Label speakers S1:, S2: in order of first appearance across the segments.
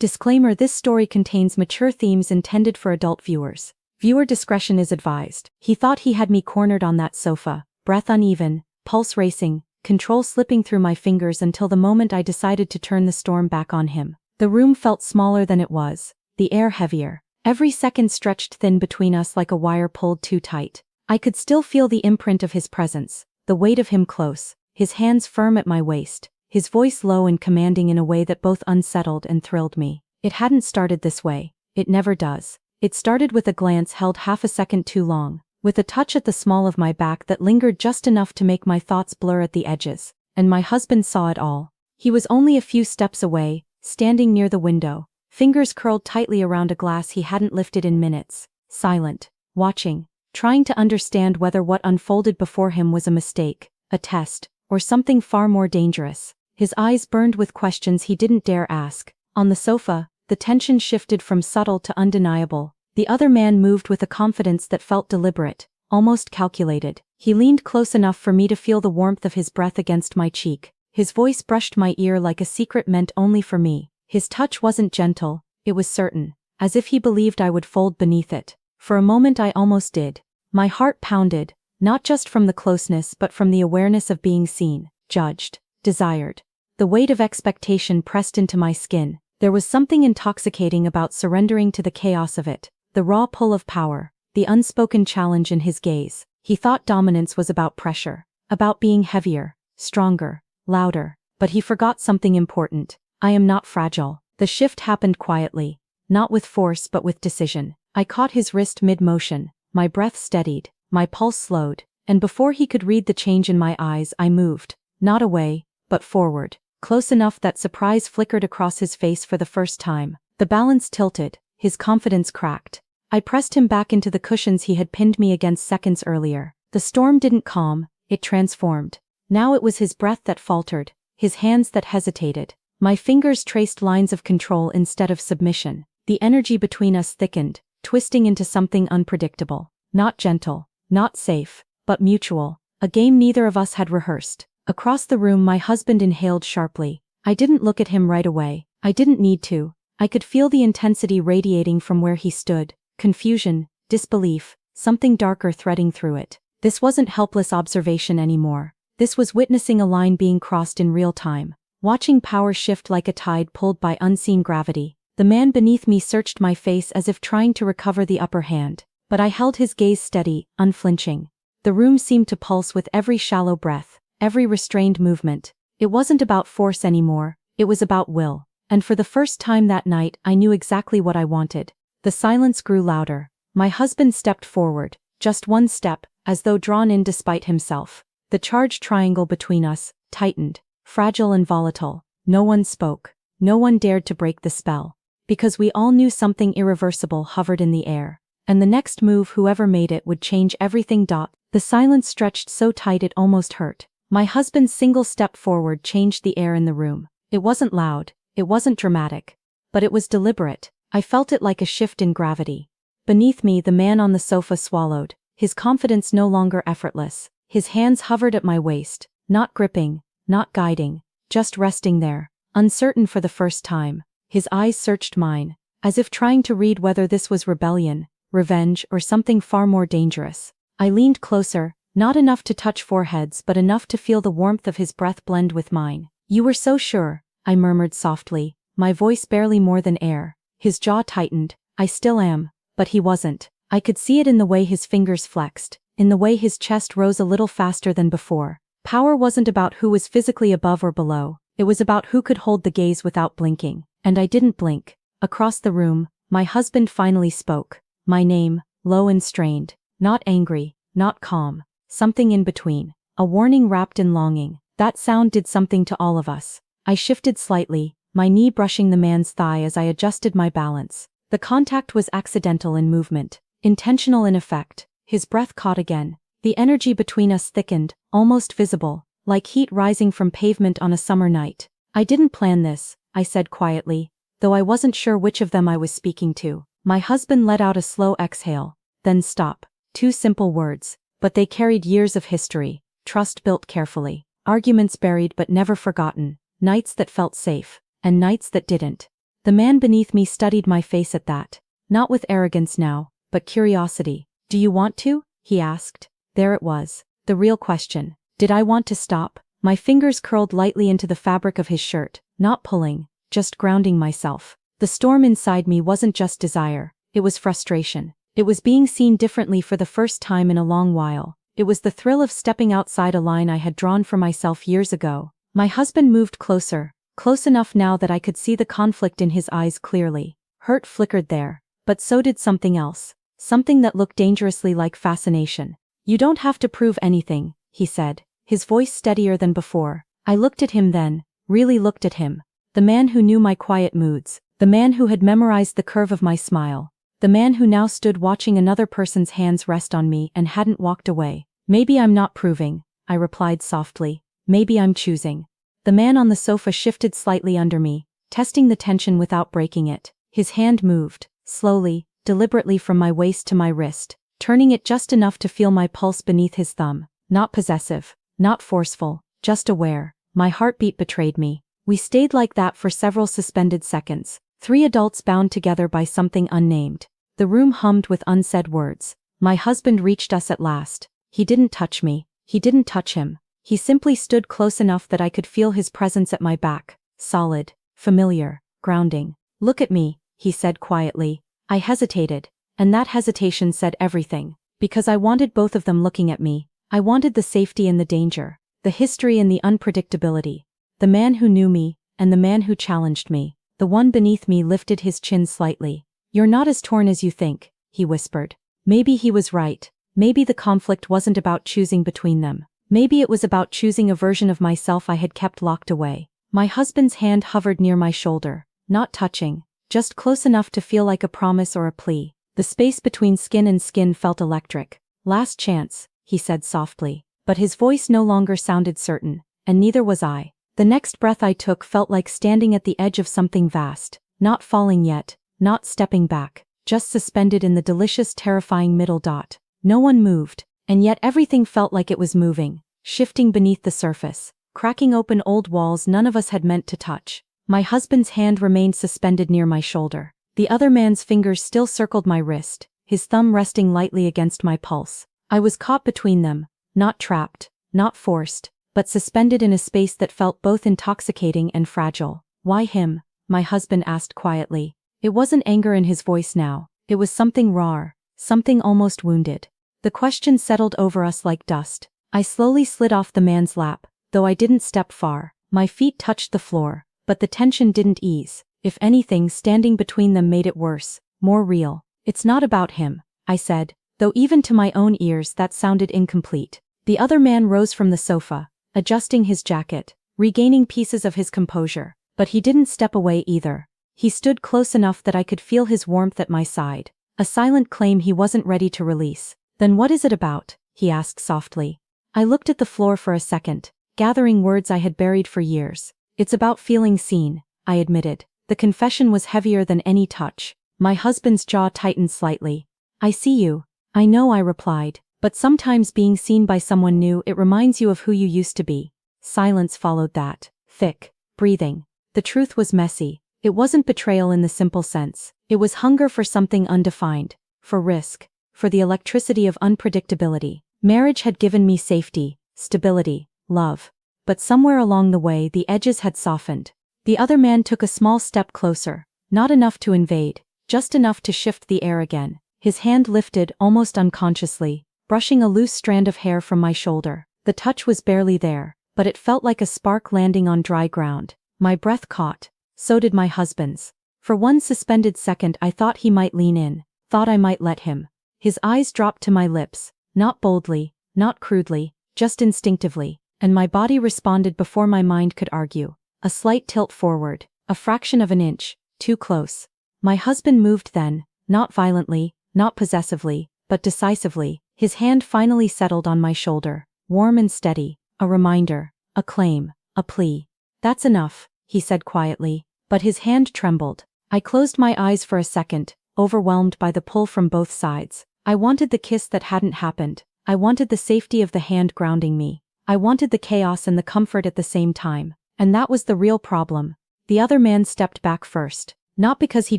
S1: Disclaimer: this story contains mature themes intended for adult viewers. Viewer discretion is advised. He thought he had me cornered on that sofa, breath uneven, pulse racing, control slipping through my fingers until the moment I decided to turn the storm back on him. The room felt smaller than it was, the air heavier. Every second stretched thin between us like a wire pulled too tight. I could still feel the imprint of his presence, the weight of him close, his hands firm at my waist, his voice low and commanding in a way that both unsettled and thrilled me. It hadn't started this way. It never does. It started with a glance held half a second too long, with a touch at the small of my back that lingered just enough to make my thoughts blur at the edges. And my husband saw it all. He was only a few steps away, standing near the window, fingers curled tightly around a glass he hadn't lifted in minutes, silent, watching, trying to understand whether what unfolded before him was a mistake, a test, or something far more dangerous. His eyes burned with questions he didn't dare ask. On the sofa, the tension shifted from subtle to undeniable. The other man moved with a confidence that felt deliberate, almost calculated. He leaned close enough for me to feel the warmth of his breath against my cheek. His voice brushed my ear like a secret meant only for me. His touch wasn't gentle, it was certain, as if he believed I would fold beneath it. For a moment I almost did. My heart pounded, not just from the closeness but from the awareness of being seen, judged, desired. The weight of expectation pressed into my skin. There was something intoxicating about surrendering to the chaos of it, the raw pull of power, the unspoken challenge in his gaze. He thought dominance was about pressure, about being heavier, stronger, louder, but he forgot something important. I am not fragile. The shift happened quietly, not with force but with decision. I caught his wrist mid-motion, my breath steadied, my pulse slowed, and before he could read the change in my eyes I moved, not away, but forward, close enough that surprise flickered across his face for the first time. The balance tilted, his confidence cracked. I pressed him back into the cushions he had pinned me against seconds earlier. The storm didn't calm, it transformed. Now it was his breath that faltered, his hands that hesitated. My fingers traced lines of control instead of submission. The energy between us thickened, twisting into something unpredictable. Not gentle, not safe, but mutual. A game neither of us had rehearsed. Across the room my husband inhaled sharply. I didn't look at him right away. I didn't need to. I could feel the intensity radiating from where he stood. Confusion, disbelief, something darker threading through it. This wasn't helpless observation anymore. This was witnessing a line being crossed in real time. Watching power shift like a tide pulled by unseen gravity. The man beneath me searched my face as if trying to recover the upper hand. But I held his gaze steady, unflinching. The room seemed to pulse with every shallow breath, every restrained movement. It wasn't about force anymore, it was about will. And for the first time that night I knew exactly what I wanted. The silence grew louder. My husband stepped forward, just one step, as though drawn in despite himself. The charged triangle between us tightened, fragile and volatile. No one spoke. No one dared to break the spell. Because we all knew something irreversible hovered in the air. And the next move, whoever made it, would change everything. The silence stretched so tight it almost hurt. My husband's single step forward changed the air in the room. It wasn't loud, it wasn't dramatic, but it was deliberate. I felt it like a shift in gravity. Beneath me the man on the sofa swallowed, his confidence no longer effortless. His hands hovered at my waist, not gripping, not guiding, just resting there, uncertain for the first time. His eyes searched mine, as if trying to read whether this was rebellion, revenge, or something far more dangerous. I leaned closer, not enough to touch foreheads but enough to feel the warmth of his breath blend with mine. "You were so sure," I murmured softly, my voice barely more than air. His jaw tightened. "I still am." But he wasn't. I could see it in the way his fingers flexed, in the way his chest rose a little faster than before. Power wasn't about who was physically above or below. It was about who could hold the gaze without blinking. And I didn't blink. Across the room, my husband finally spoke. My name, low and strained. Not angry, not calm. Something in between. A warning wrapped in longing. That sound did something to all of us. I shifted slightly, my knee brushing the man's thigh as I adjusted my balance. The contact was accidental in movement, intentional in effect. His breath caught again. The energy between us thickened, almost visible, like heat rising from pavement on a summer night. "I didn't plan this," I said quietly, though I wasn't sure which of them I was speaking to. My husband let out a slow exhale, then stop. Two simple words, but they carried years of history, trust built carefully, arguments buried but never forgotten, nights that felt safe, and nights that didn't. The man beneath me studied my face at that. Not with arrogance now, but curiosity. "Do you want to?" he asked. There it was. The real question. Did I want to stop? My fingers curled lightly into the fabric of his shirt, not pulling, just grounding myself. The storm inside me wasn't just desire, it was frustration. It was being seen differently for the first time in a long while. It was the thrill of stepping outside a line I had drawn for myself years ago. My husband moved closer, close enough now that I could see the conflict in his eyes clearly. Hurt flickered there, but so did something else. Something that looked dangerously like fascination. "You don't have to prove anything," he said, his voice steadier than before. I looked at him then, really looked at him. The man who knew my quiet moods, the man who had memorized the curve of my smile, the man who now stood watching another person's hands rest on me and hadn't walked away. "Maybe I'm not proving," I replied softly. "Maybe I'm choosing." The man on the sofa shifted slightly under me, testing the tension without breaking it. His hand moved, slowly, deliberately from my waist to my wrist, turning it just enough to feel my pulse beneath his thumb. Not possessive, not forceful, just aware. My heartbeat betrayed me. We stayed like that for several suspended seconds, 3 adults bound together by something unnamed. The room hummed with unsaid words. My husband reached us at last. He didn't touch me. He didn't touch him. He simply stood close enough that I could feel his presence at my back. Solid, familiar, grounding. "Look at me," he said quietly. I hesitated, and that hesitation said everything. Because I wanted both of them looking at me. I wanted the safety and the danger, the history and the unpredictability. The man who knew me, and the man who challenged me. The one beneath me lifted his chin slightly. "You're not as torn as you think," he whispered. Maybe he was right. Maybe the conflict wasn't about choosing between them. Maybe it was about choosing a version of myself I had kept locked away. My husband's hand hovered near my shoulder, not touching, just close enough to feel like a promise or a plea. The space between skin and skin felt electric. "Last chance," he said softly. But his voice no longer sounded certain, and neither was I. The next breath I took felt like standing at the edge of something vast, not falling yet, not stepping back, just suspended in the delicious, terrifying middle dot. No one moved, and yet everything felt like it was moving, shifting beneath the surface, cracking open old walls none of us had meant to touch. My husband's hand remained suspended near my shoulder. The other man's fingers still circled my wrist, his thumb resting lightly against my pulse. I was caught between them, not trapped, not forced, but suspended in a space that felt both intoxicating and fragile. "Why him?" my husband asked quietly. It wasn't anger in his voice now. It was something raw, something almost wounded. The question settled over us like dust. I slowly slid off the man's lap, though I didn't step far. My feet touched the floor, but the tension didn't ease. If anything, standing between them made it worse, more real. "It's not about him," I said, though even to my own ears that sounded incomplete. The other man rose from the sofa, adjusting his jacket, regaining pieces of his composure. But he didn't step away either. He stood close enough that I could feel his warmth at my side, a silent claim he wasn't ready to release. "Then what is it about?" he asked softly. I looked at the floor for a second, gathering words I had buried for years. "It's about feeling seen," I admitted. The confession was heavier than any touch. My husband's jaw tightened slightly. "I see you." "I know," I replied, "but sometimes being seen by someone new, it reminds you of who you used to be." Silence followed that. Thick, breathing. The truth was messy. It wasn't betrayal in the simple sense. It was hunger for something undefined, for risk, for the electricity of unpredictability. Marriage had given me safety, stability, love. But somewhere along the way the edges had softened. The other man took a small step closer, not enough to invade, just enough to shift the air again. His hand lifted almost unconsciously, brushing a loose strand of hair from my shoulder. The touch was barely there, but it felt like a spark landing on dry ground. My breath caught. So did my husband's. For one suspended second I thought he might lean in, thought I might let him. His eyes dropped to my lips, not boldly, not crudely, just instinctively, and my body responded before my mind could argue. A slight tilt forward, a fraction of an inch, too close. My husband moved then, not violently, not possessively, but decisively. His hand finally settled on my shoulder, warm and steady, a reminder, a claim, a plea. "That's enough," he said quietly, but his hand trembled. I closed my eyes for a second, overwhelmed by the pull from both sides. I wanted the kiss that hadn't happened. I wanted the safety of the hand grounding me. I wanted the chaos and the comfort at the same time. And that was the real problem. The other man stepped back first, Not because he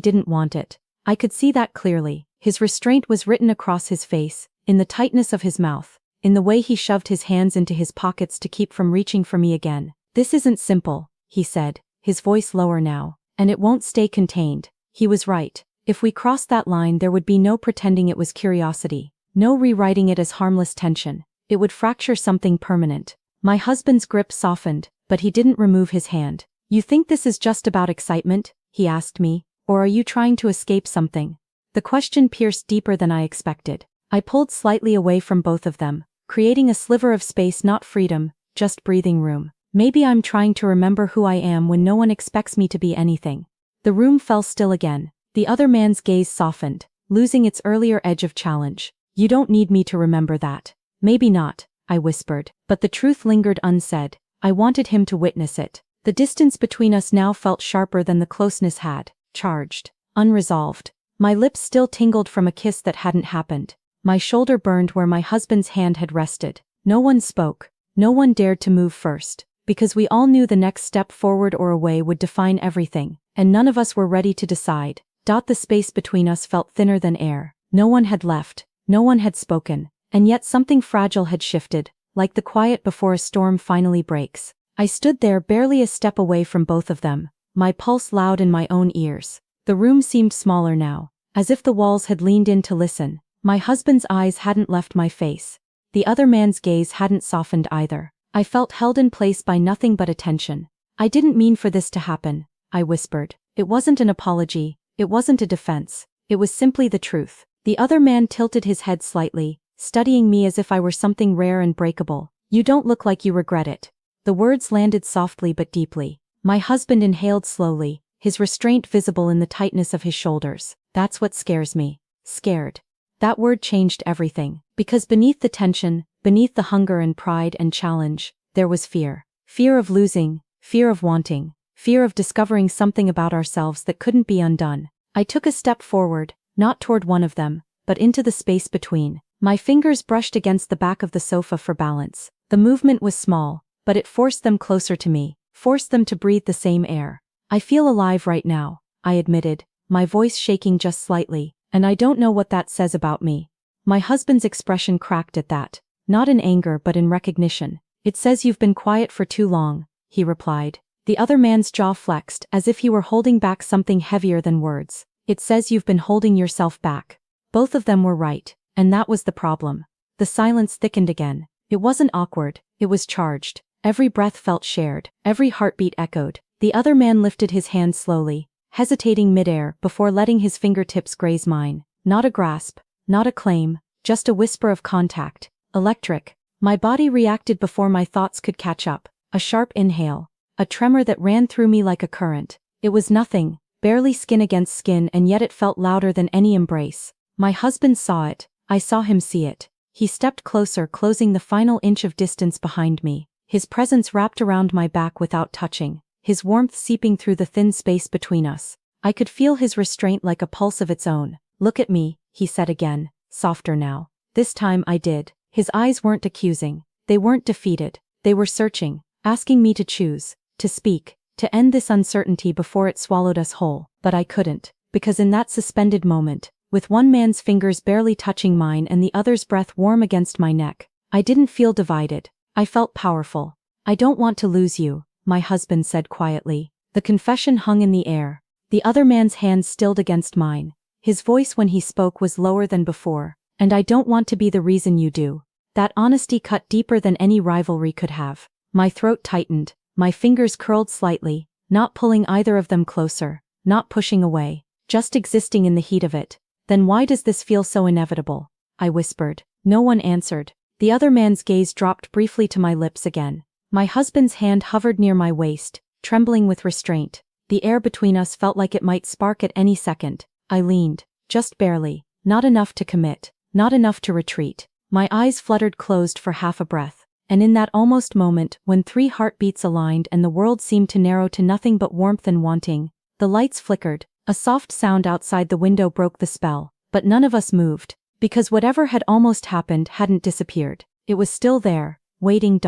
S1: didn't want it. I could see that clearly. His restraint was written across his face, in the tightness of his mouth, in the way he shoved his hands into his pockets to keep from reaching for me again. "This isn't simple," he said, his voice lower now. "And it won't stay contained." He was right. If we crossed that line, there would be no pretending it was curiosity, no rewriting it as harmless tension. It would fracture something permanent. My husband's grip softened, but he didn't remove his hand. "You think this is just about excitement?" he asked me. "Or are you trying to escape something?" The question pierced deeper than I expected. I pulled slightly away from both of them, creating a sliver of space, not freedom, just breathing room. "Maybe I'm trying to remember who I am when no one expects me to be anything." The room fell still again. The other man's gaze softened, losing its earlier edge of challenge. "You don't need me to remember that." "Maybe not," I whispered, but the truth lingered unsaid. I wanted him to witness it. The distance between us now felt sharper than the closeness had, charged, unresolved. My lips still tingled from a kiss that hadn't happened. My shoulder burned where my husband's hand had rested. No one spoke. No one dared to move first, because we all knew the next step forward or away would define everything, and none of us were ready to decide. The space between us felt thinner than air. No one had left. No one had spoken. And yet something fragile had shifted, like the quiet before a storm finally breaks. I stood there, barely a step away from both of them, my pulse loud in my own ears. The room seemed smaller now, as if the walls had leaned in to listen. My husband's eyes hadn't left my face. The other man's gaze hadn't softened either. I felt held in place by nothing but attention. "I didn't mean for this to happen," I whispered. It wasn't an apology. It wasn't a defense. It was simply the truth. The other man tilted his head slightly, studying me as if I were something rare and breakable. "You don't look like you regret it." The words landed softly but deeply. My husband inhaled slowly, his restraint visible in the tightness of his shoulders. "That's what scares me." Scared. That word changed everything, because beneath the tension, beneath the hunger and pride and challenge, there was fear. Fear of losing, fear of wanting, fear of discovering something about ourselves that couldn't be undone. I took a step forward, not toward one of them, but into the space between. My fingers brushed against the back of the sofa for balance. The movement was small, but it forced them closer to me, forced them to breathe the same air. "I feel alive right now," I admitted, my voice shaking just slightly, "and I don't know what that says about me." My husband's expression cracked at that, not in anger but in recognition. "It says you've been quiet for too long," he replied. The other man's jaw flexed, as if he were holding back something heavier than words. "It says you've been holding yourself back." Both of them were right, and that was the problem. The silence thickened again. It wasn't awkward, it was charged. Every breath felt shared, every heartbeat echoed. The other man lifted his hand slowly, hesitating midair before letting his fingertips graze mine. Not a grasp, not a claim, just a whisper of contact. Electric. My body reacted before my thoughts could catch up. A sharp inhale. A tremor that ran through me like a current. It was nothing, barely skin against skin, and yet it felt louder than any embrace. My husband saw it. I saw him see it. He stepped closer, closing the final inch of distance behind me. His presence wrapped around my back without touching, his warmth seeping through the thin space between us. I could feel his restraint like a pulse of its own. "Look at me," he said again, softer now. This time I did. His eyes weren't accusing. They weren't defeated. They were searching, asking me to choose, to speak, to end this uncertainty before it swallowed us whole. But I couldn't, because in that suspended moment, with one man's fingers barely touching mine and the other's breath warm against my neck, I didn't feel divided. I felt powerful. "I don't want to lose you," my husband said quietly. The confession hung in the air. The other man's hand stilled against mine. His voice when he spoke was lower than before. "And I don't want to be the reason you do." That honesty cut deeper than any rivalry could have. My throat tightened. My fingers curled slightly, not pulling either of them closer, not pushing away, just existing in the heat of it. "Then why does this feel so inevitable?" I whispered. No one answered. The other man's gaze dropped briefly to my lips again. My husband's hand hovered near my waist, trembling with restraint. The air between us felt like it might spark at any second. I leaned, just barely, not enough to commit, not enough to retreat. My eyes fluttered closed for half a breath. And in that almost moment, when 3 heartbeats aligned and the world seemed to narrow to nothing but warmth and wanting, the lights flickered. A soft sound outside the window broke the spell, but none of us moved, because whatever had almost happened hadn't disappeared. It was still there, waiting.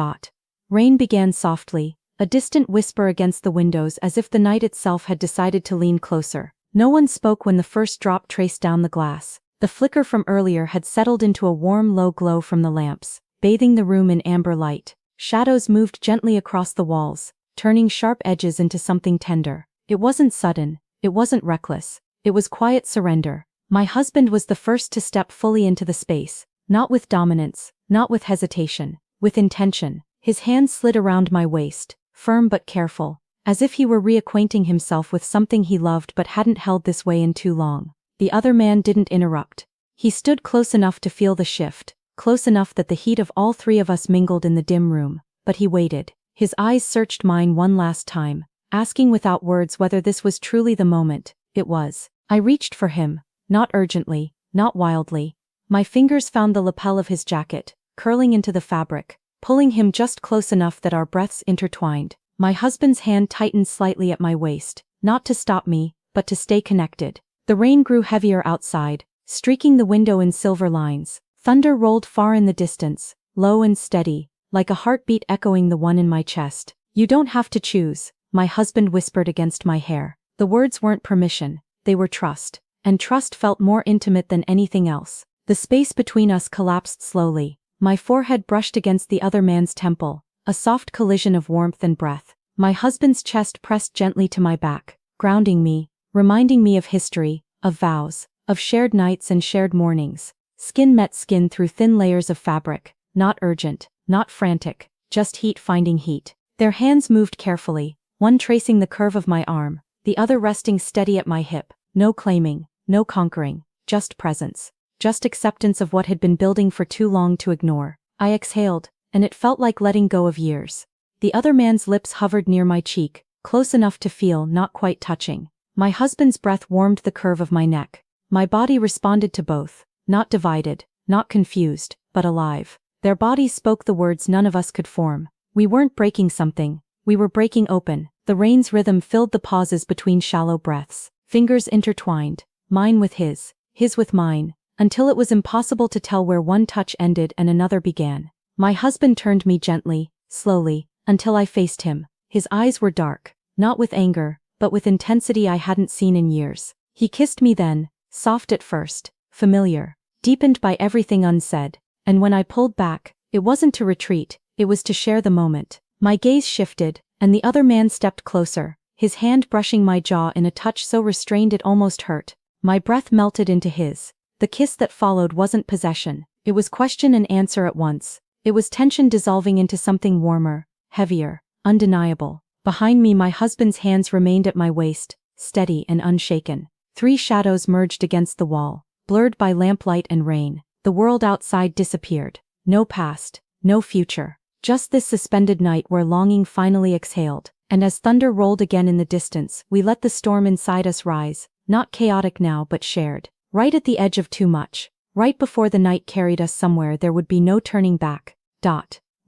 S1: Rain began softly, a distant whisper against the windows as if the night itself had decided to lean closer. No one spoke when the first drop traced down the glass. The flicker from earlier had settled into a warm low glow from the lamps, bathing the room in amber light. Shadows moved gently across the walls, turning sharp edges into something tender. It wasn't sudden, it wasn't reckless, it was quiet surrender. My husband was the first to step fully into the space, not with dominance, not with hesitation, with intention. His hand slid around my waist, firm but careful, as if he were reacquainting himself with something he loved but hadn't held this way in too long. The other man didn't interrupt. He stood close enough to feel the shift, close enough that the heat of all three of us mingled in the dim room, but he waited. His eyes searched mine one last time, asking without words whether this was truly the moment. It was. I reached for him, not urgently, not wildly. My fingers found the lapel of his jacket, curling into the fabric, pulling him just close enough that our breaths intertwined. My husband's hand tightened slightly at my waist, not to stop me, but to stay connected. The rain grew heavier outside, streaking the window in silver lines. Thunder rolled far in the distance, low and steady, like a heartbeat echoing the one in my chest. "You don't have to choose," my husband whispered against my hair. The words weren't permission, they were trust. And trust felt more intimate than anything else. The space between us collapsed slowly. My forehead brushed against the other man's temple, a soft collision of warmth and breath. My husband's chest pressed gently to my back, grounding me, reminding me of history, of vows, of shared nights and shared mornings. Skin met skin through thin layers of fabric, not urgent, not frantic, just heat finding heat. Their hands moved carefully, one tracing the curve of my arm, the other resting steady at my hip. No claiming, no conquering, just presence, just acceptance of what had been building for too long to ignore. I exhaled, and it felt like letting go of years. The other man's lips hovered near my cheek, close enough to feel, not quite touching. My husband's breath warmed the curve of my neck. My body responded to both, not divided, not confused, but alive. Their bodies spoke the words none of us could form. We weren't breaking something, we were breaking open. The rain's rhythm filled the pauses between shallow breaths. Fingers intertwined, mine with his with mine, until it was impossible to tell where one touch ended and another began. My husband turned me gently, slowly, until I faced him. His eyes were dark, not with anger, but with intensity I hadn't seen in years. He kissed me then, soft at first, familiar, deepened by everything unsaid, and when I pulled back, it wasn't to retreat, it was to share the moment. My gaze shifted, and the other man stepped closer, his hand brushing my jaw in a touch so restrained it almost hurt. My breath melted into his. The kiss that followed wasn't possession, it was question and answer at once. It was tension dissolving into something warmer, heavier, undeniable. Behind me my husband's hands remained at my waist, steady and unshaken. Three shadows merged against the wall, blurred by lamplight and rain. The world outside disappeared. No past, no future. Just this suspended night where longing finally exhaled. And as thunder rolled again in the distance, we let the storm inside us rise, not chaotic now but shared. Right at the edge of too much, right before the night carried us somewhere there would be no turning back.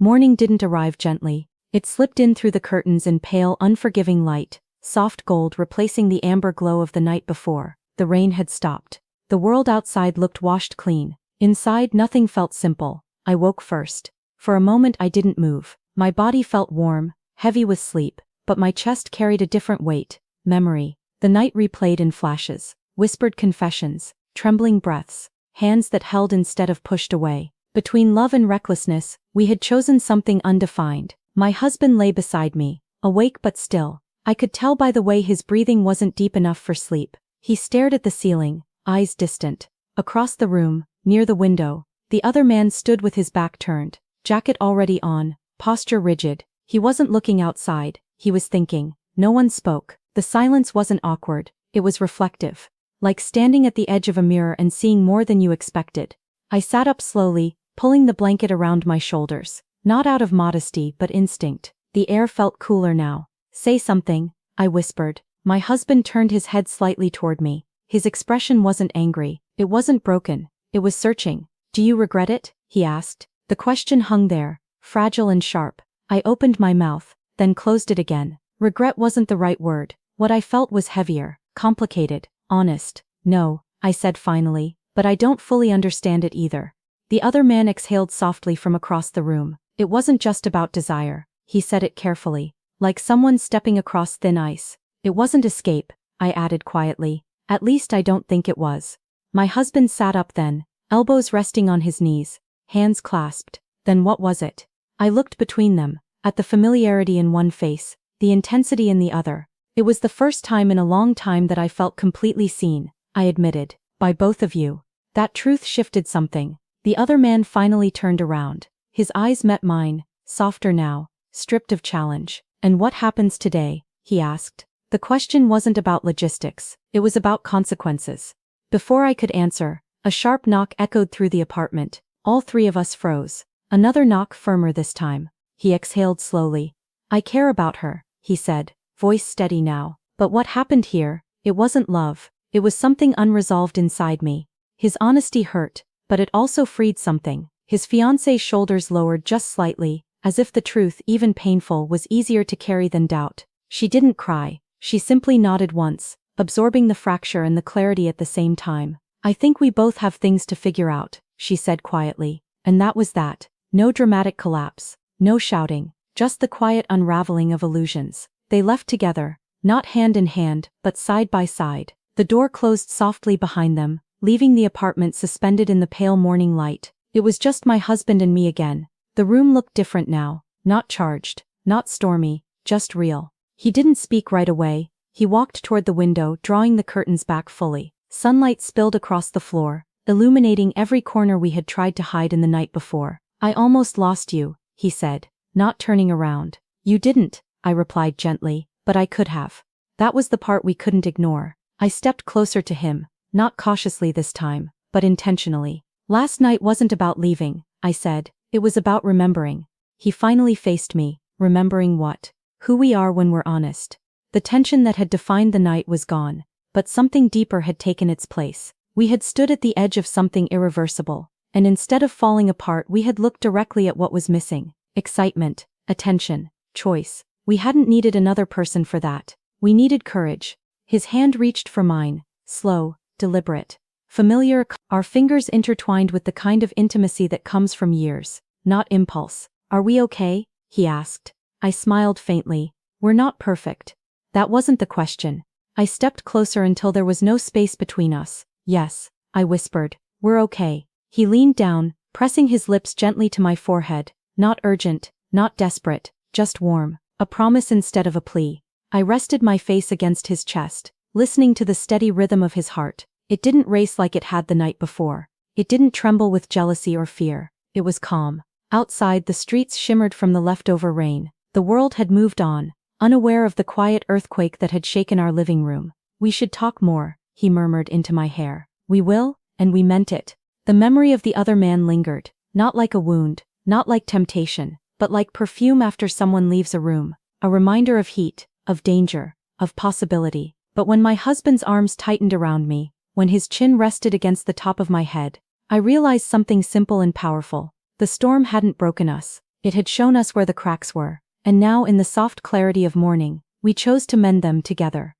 S1: Morning didn't arrive gently. It slipped in through the curtains in pale, unforgiving light, soft gold replacing the amber glow of the night before. The rain had stopped. The world outside looked washed clean. Inside nothing felt simple. I woke first. For a moment I didn't move. My body felt warm, heavy with sleep. But my chest carried a different weight, memory. The night replayed in flashes, whispered confessions, trembling breaths, hands that held instead of pushed away. Between love and recklessness, we had chosen something undefined. My husband lay beside me, awake but still. I could tell by the way his breathing wasn't deep enough for sleep. He stared at the ceiling, eyes distant. Across the room, near the window, the other man stood with his back turned, jacket already on, posture rigid. He wasn't looking outside. He was thinking. No one spoke. The silence wasn't awkward, it was reflective. Like standing at the edge of a mirror and seeing more than you expected. I sat up slowly, pulling the blanket around my shoulders. Not out of modesty but instinct. The air felt cooler now. "Say something," I whispered. My husband turned his head slightly toward me. His expression wasn't angry. It wasn't broken. It was searching. "Do you regret it?" he asked. The question hung there, fragile and sharp. I opened my mouth, then closed it again. Regret wasn't the right word. What I felt was heavier, complicated, honest. "No," I said finally, "but I don't fully understand it either." The other man exhaled softly from across the room. "It wasn't just about desire," he said it carefully, like someone stepping across thin ice. "It wasn't escape," I added quietly. At least I don't think it was. My husband sat up then, elbows resting on his knees, hands clasped. Then what was it? I looked between them, at the familiarity in one face, the intensity in the other. It was the first time in a long time that I felt completely seen, I admitted, by both of you. That truth shifted something. The other man finally turned around. His eyes met mine, softer now, stripped of challenge. And what happens today? He asked. The question wasn't about logistics, it was about consequences. Before I could answer, a sharp knock echoed through the apartment. All three of us froze. Another knock, firmer this time. He exhaled slowly. I care about her, he said, voice steady now. But what happened here? It wasn't love. It was something unresolved inside me. His honesty hurt, but it also freed something. His fiancée's shoulders lowered just slightly, as if the truth, even painful, was easier to carry than doubt. She didn't cry. She simply nodded once, absorbing the fracture and the clarity at the same time. I think we both have things to figure out, she said quietly. And that was that. No dramatic collapse, no shouting, just the quiet unraveling of illusions. They left together, not hand in hand, but side by side. The door closed softly behind them, leaving the apartment suspended in the pale morning light. It was just my husband and me again. The room looked different now, not charged, not stormy, just real. He didn't speak right away. He walked toward the window, drawing the curtains back fully. Sunlight spilled across the floor, illuminating every corner we had tried to hide in the night before. I almost lost you, he said, not turning around. You didn't, I replied gently, but I could have. That was the part we couldn't ignore. I stepped closer to him, not cautiously this time, but intentionally. Last night wasn't about leaving, I said, it was about remembering. He finally faced me. Remembering what? Who we are when we're honest. The tension that had defined the night was gone, but something deeper had taken its place. We had stood at the edge of something irreversible, and instead of falling apart we had looked directly at what was missing. Excitement, attention, choice. We hadn't needed another person for that. We needed courage. His hand reached for mine, slow, deliberate, familiar, our fingers intertwined with the kind of intimacy that comes from years, not impulse. Are we okay? He asked. I smiled faintly. We're not perfect. That wasn't the question. I stepped closer until there was no space between us. Yes, I whispered. We're okay. He leaned down, pressing his lips gently to my forehead. Not urgent, not desperate, just warm. A promise instead of a plea. I rested my face against his chest, listening to the steady rhythm of his heart. It didn't race like it had the night before. It didn't tremble with jealousy or fear. It was calm. Outside, the streets shimmered from the leftover rain. The world had moved on, unaware of the quiet earthquake that had shaken our living room. We should talk more, he murmured into my hair. We will, and we meant it. The memory of the other man lingered, not like a wound, not like temptation, but like perfume after someone leaves a room. A reminder of heat, of danger, of possibility. But when my husband's arms tightened around me, when his chin rested against the top of my head, I realized something simple and powerful. The storm hadn't broken us. It had shown us where the cracks were. And now in the soft clarity of morning, we chose to mend them together.